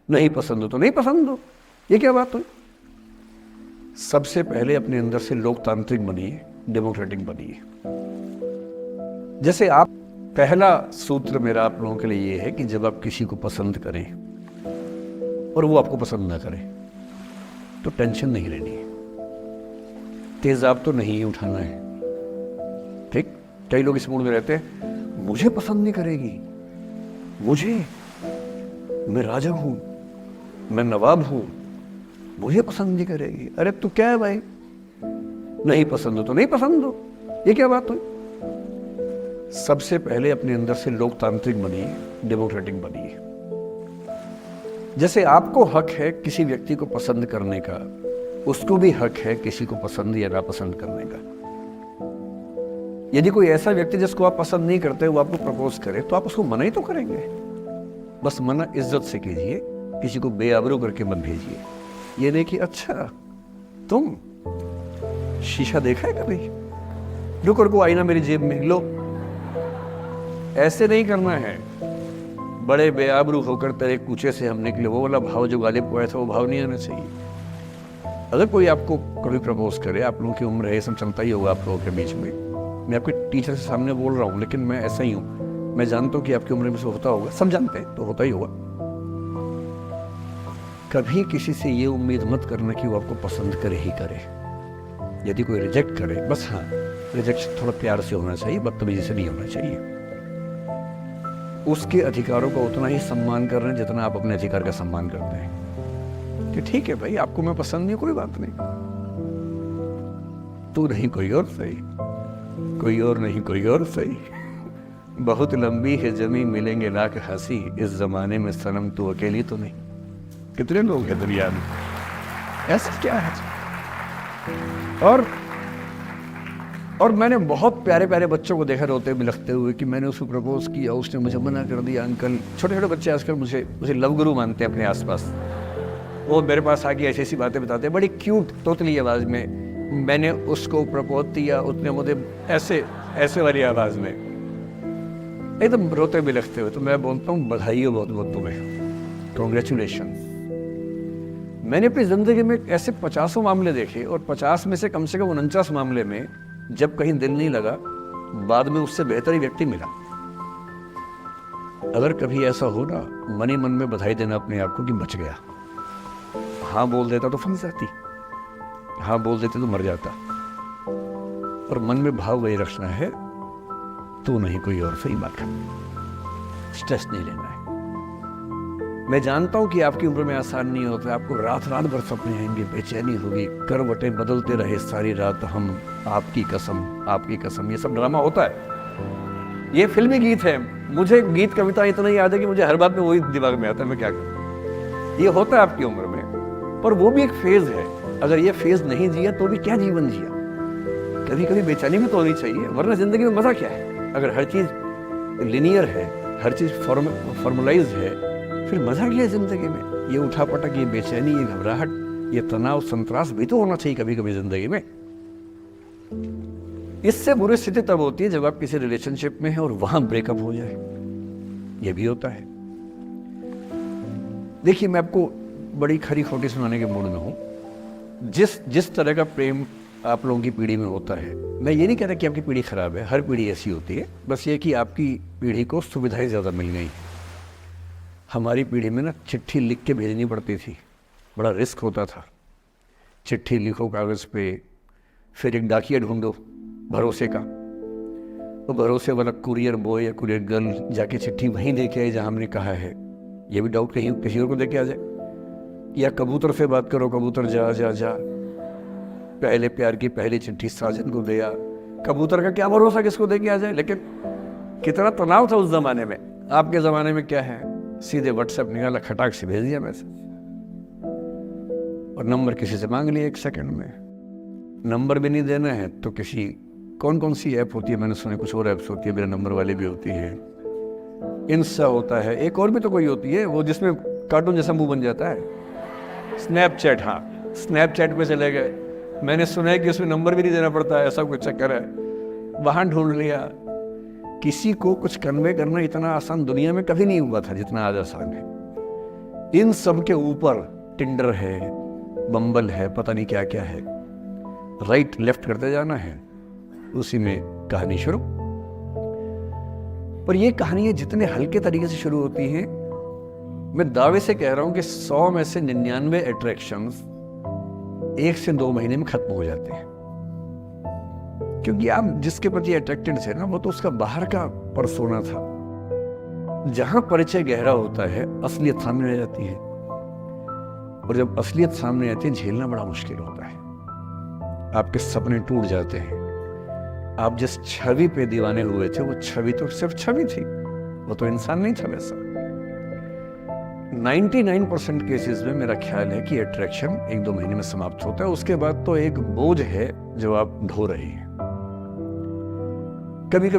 नहीं पसंद हो तो नहीं पसंद हो, ये क्या बात हुई? सबसे पहले अपने अंदर से लोकतांत्रिक बनिए, डेमोक्रेटिक बनिए। जैसे आप, पहला सूत्र मेरा आप लोगों के लिए ये है कि जब आप किसी को पसंद करें और वो आपको पसंद ना करे तो टेंशन नहीं लेनी है, तेजाब तो नहीं उठाना है। ठीक, कई लोग इस मूड में रहते हैं, मुझे पसंद नहीं करेगी, मुझे, मैं राजा हूं, मैं नवाब हूं, मुझे पसंद नहीं करेगी। अरे तू क्या है भाई, नहीं पसंद हो तो नहीं पसंद हो, ये क्या बात हुई? सबसे पहले अपने अंदर से लोकतांत्रिक बनिए, डेमोक्रेटिक बनिए। जैसे आपको हक है किसी व्यक्ति को पसंद करने का, उसको भी हक है किसी को पसंद या नापसंद करने का। यदि कोई ऐसा व्यक्ति जिसको आप पसंद नहीं करते वो आपको प्रपोज करे तो आप उसको मना ही तो करेंगे। बस मना इज्जत से कीजिए, किसी को बेआबरू करके मत भेजिए। ये नहीं कि अच्छा तुम शीशा देखा है कभी, रुको आईना मेरी जेब में लो, ऐसे नहीं करना है। बड़े बेआबरू होकर तेरे कूचे से हम निकले, वो वाला भाव जो गालिब को आया था वो भाव नहीं आना चाहिए। अगर कोई आपको कभी प्रपोज करे, आप लोगों की उम्र है, सब चलता ही होगा आप लोगों के बीच में, मैं आपके टीचर से सामने बोल रहा हूँ लेकिन मैं ऐसा ही हूँ, मैं जानता हूँ कि आपकी उम्र में से होता होगा, सब जानते हैं तो होता ही होगा। कभी किसी से ये उम्मीद मत करना कि वो आपको पसंद करे ही करे। यदि कोई रिजेक्ट करे, बस हाँ रिजेक्शन थोड़ा प्यार से होना चाहिए, बदतमीजी से नहीं होना चाहिए। उसके अधिकारों का उतना ही सम्मान कर रहे हैं जितना आप अपने अधिकार का सम्मान करते हैं। कि ठीक है भाई, आपको मैं पसंद नहीं, कोई बात नहीं, तू नहीं कोई और सही, कोई और नहीं कोई और सही, बहुत लंबी है जमी मिलेंगे लाख हंसी, इस जमाने में सनम तू अकेली तो नहीं। कितने लोग हैं दुनिया में, ऐसा क्या है? और मैंने बहुत प्यारे प्यारे बच्चों को देखा रोते बिलखते हुए कि मैंने उसको प्रपोज किया, उसने मुझे मना कर दिया। अंकल, छोटे छोटे बच्चे आजकल मुझे लव गुरु मानते हैं अपने आसपास। वो मेरे पास आके ऐसी ऐसी बातें बताते हैं बड़ी क्यूट तोतली आवाज़ में, मैंने उसको प्रपोज किया, उसने मुझे ऐसे वाली आवाज़ में एकदम रोते बिलखते हुए। तो मैं बोलता हूँ बधाई हो बहुत बहुत तुम्हें, कॉन्ग्रेचुलेशन। मैंने अपनी ज़िंदगी में ऐसे 50 मामले देखे और 50 में से कम 49 मामले में जब कहीं दिल नहीं लगा, बाद में उससे बेहतर ही व्यक्ति मिला। अगर कभी ऐसा हो ना, मन ही मन में बधाई देना अपने आप को कि बच गया। हाँ बोल देता तो फंस जाती, हाँ बोल देते तो मर जाता। और मन में भाव वही रखना है, तू नहीं कोई और, सही बात है, स्ट्रेस नहीं लेना है। मैं जानता हूं कि आपकी उम्र में आसान नहीं होता, आपको रात रात भर सपने आएंगे, बेचैनी होगी, करवटें बदलते रहे सारी रात हम, आपकी कसम, ये सब ड्रामा होता है। ये फिल्मी गीत है, मुझे गीत कविता इतना याद है कि मुझे हर बात में वही दिमाग में आता है, मैं क्या करूं। ये होता है आपकी उम्र में, पर वो भी एक फेज है। अगर ये फेज नहीं जिया तो भी क्या जीवन जिया। कभी कभी बेचैनी भी तो होनी चाहिए, वरना जिंदगी में मजा क्या है? अगर हर चीज लिनियर है, हर चीज फॉर्मलाइज है, फिर मजा क्या है जिंदगी में? ये उठापटक, ये बेचैनी, ये घबराहट, ये तनाव, संतरास भी तो होना चाहिए कभी कभी जिंदगी में। इससे बुरी स्थिति तब होती है जब आप किसी रिलेशनशिप में हैं और वहां ब्रेकअप हो जाए, ये भी होता है। देखिए, मैं आपको बड़ी खरी खोटी सुनाने के मूड में हूं। जिस तरह का प्रेम आप लोगों की पीढ़ी में होता है, मैं ये नहीं कह रहा कि आपकी पीढ़ी खराब है, हर पीढ़ी ऐसी होती है, बस ये कि आपकी पीढ़ी को सुविधाएं ज्यादा मिल गई। हमारी पीढ़ी में ना चिट्ठी लिख के भेजनी पड़ती थी, बड़ा रिस्क होता था। चिट्ठी लिखो कागज़ पे, फिर एक डाकिया ढूंढो भरोसे का, तो भरोसे वाला कुरियर बॉय या कुरियर गर्ल जाके चिट्ठी वहीं दे के आए जहाँ हमने कहा है। ये भी डाउट कहीं किसी और को दे के आ जाए। या कबूतर से बात करो, कबूतर जा जा जा, पहले प्यार की पहली चिट्ठी साजन को दिया। कबूतर का क्या भरोसा किसको दे के आ जाए। लेकिन कितना तनाव था उस जमाने में। आपके ज़माने में क्या है, सीधे व्हाट्सएप निकाला, खटाक से भेज दिया मैसेज, और नंबर किसी से मांग लिया 1 सेकंड में। नंबर भी नहीं देना है तो किसी, कौन कौन सी ऐप होती है, मैंने सुना कुछ और ऐप्स होती है, बिना नंबर वाली भी होती है, इंस्टा होता है, एक और भी तो कोई होती है वो जिसमें कार्टून जैसा मुंह बन जाता है, स्नैपचैट। हाँ, स्नैपचैट पे चले गए, मैंने सुना है कि उसमें नंबर भी नहीं देना पड़ता है, ऐसा कुछ चक्कर है, वहाँ ढूंढ लिया। किसी को कुछ कन्वे करना इतना आसान दुनिया में कभी नहीं हुआ था जितना आज आसान है। इन सब के ऊपर टिंडर है, बम्बल है, पता नहीं क्या क्या है, राइट लेफ्ट करते जाना है, उसी में कहानी शुरू। पर ये कहानियां जितने हल्के तरीके से शुरू होती हैं, मैं दावे से कह रहा हूं कि 100 में से 99 अट्रैक्शंस 1 से 2 महीने में खत्म हो जाते हैं। क्योंकि आप जिसके प्रति अट्रैक्टेड थे ना, वो तो उसका बाहर का परसोना था। जहां परिचय गहरा होता है, असलियत सामने आ जाती है, और जब असलियत सामने आती है, झेलना बड़ा मुश्किल होता है। आपके सपने टूट जाते हैं। आप जिस छवि पे दीवाने हुए थे, वो छवि तो सिर्फ छवि थी, वो तो इंसान नहीं था वैसा। 99% केसेस में मेरा ख्याल है कि अट्रैक्शन 1-2 महीने में समाप्त होता है। उसके बाद तो एक बोझ है जो आप ढो रहे हैं। कभी कभी